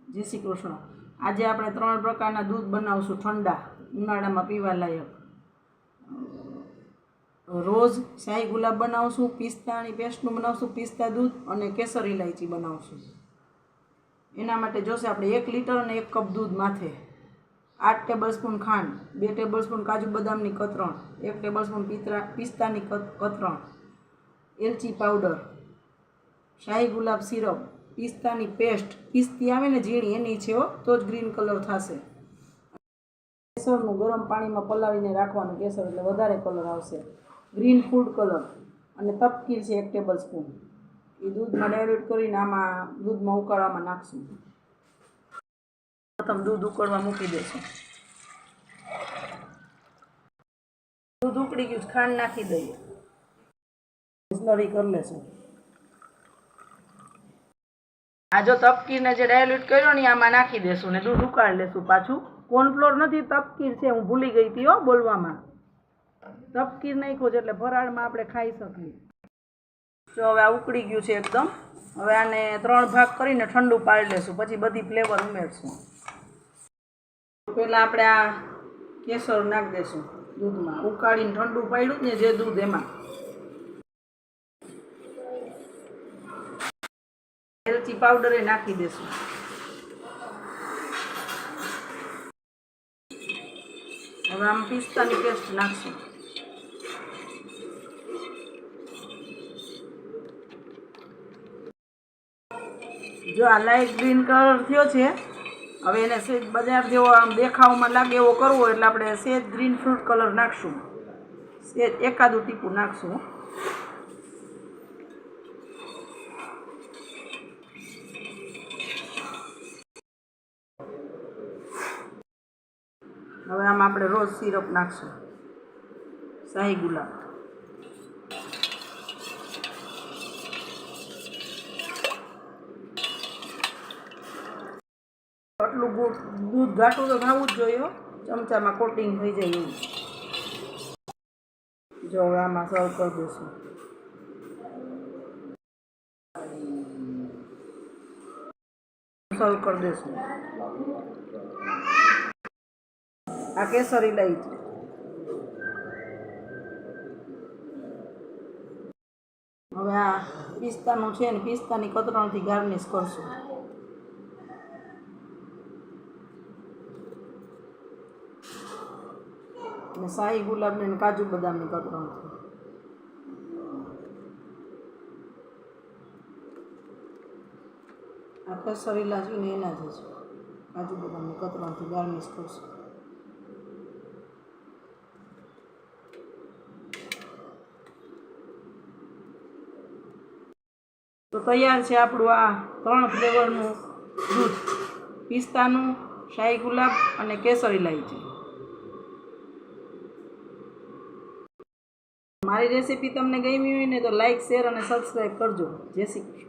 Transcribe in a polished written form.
जय श्री कृष्ण। आज આપણે 3 પ્રકારના દૂધ બનાવશું ઠંડા ઉનાળામાં પીવા લાયક। રોજ શાહી ગુલાબ બનાવશું, પિસ્તાની પેસ્ટનું બનાવશું, પિસ્તા દૂધ અને કેસર ઇલાયચી બનાવશું। એના માટે જોશે આપણે 1 લીટર અને 1 કપ દૂધ માથે 8 ટેબલસ્પૂન ખાંડ, 2 ટેબલસ્પૂન કાજુ બદામની કતરણ, 1 ટેબલસ્પૂન પિસ્તાની કતરણ, એલચી પાવડર, શાહી ગુલાબ સિરપ, પિસ્તાની પેસ્ટ, પિસ્તી આવે ને ઝીણી એની છે તો જ ગ્રીન કલર થશે। કેસરનું ગરમ પાણીમાં પલાળીને રાખવાનું, કેસર એટલે વધારે કલર આવશે। ગ્રીન ફૂડ કલર અને તપકીર છે 1 ટેબલસ્પૂન, એ દૂધમાં ડાયલ્યુટ કરીને આમાં દૂધમાં ઉકાળવામાં નાખશું। પ્રથમ દૂધ ઉકળવા મૂકી દેશું। દૂધ ઉકળી ગયું, ખાંડ નાખી દઈએ, સ્લરી કરી લેશું। આ જો તપકીરને જે ડાયલ્યુટ કર્યો ને આમાં નાખી દેશું ને દૂધ ઉકાળી લેશું। પાછું કોર્નફ્લોર નથી, તપકીર છે, હું ભૂલી ગઈ હતી બોલવામાં। તપકીર નાખ્યો છે એટલે ફરાળમાં આપણે ખાઈ શકીએ। તો હવે આ ઉકળી ગયું છે એકદમ। હવે આને 3 ભાગ કરીને ઠંડુ પાડી લેશું, પછી બધી ફ્લેવર ઉમેરશું। પહેલાં આપણે આ કેસર નાખી દેશું દૂધમાં, ઉકાળીને ઠંડુ પાડ્યું ને જે દૂધ એમાં એલચી પાવડર એ નાખી દેશું। હવે આમ પિસ્તાની પેસ્ટ નાખશું। જો આ લાઇટ ગ્રીન કલર થયો છે, હવે એને સેજ બજાર જેવો આમ દેખાવમાં લાગે એવો કરવો એટલે આપણે સેજ ગ્રીન ફ્રૂટ કલર નાખશું, સેજ એકાદું ટીપું નાખશું। હવે આમાં આપણે રોઝ સિરપ નાખશું, શાહી ગુલાબ, આટલું દૂધ ઘાટું તો થવું જ જોઈએ, ચમચામાં કોટિંગ થઈ જાય એવું। જો હવે આમાં સર્વ કરી દઈશું। સર્વ કરી દઈશું। આ કેસર ઇલાયચી, હવે આ પિસ્તાનું છે ને પિસ્તાની કતરણથી ગાર્નિશ કરશું। અને શાહી ગુલાબને કાજુ બદામની કતરણથી। આ કેસર ઇલાયચી એના જ છે, કાજુ બદામની કતરણથી ગાર્નિશ કરશું। તો તૈયાર છે આપણું આ 3 ફ્લેવરનું દૂધ, પિસ્તાનું, શાહી ગુલાબ અને કેસર ઇલાયચી। મારી રેસીપી તમને ગમી હોય ને તો લાઈક, શેર અને સબસ્ક્રાઈબ કરજો। જય શ્રી કૃષ્ણ।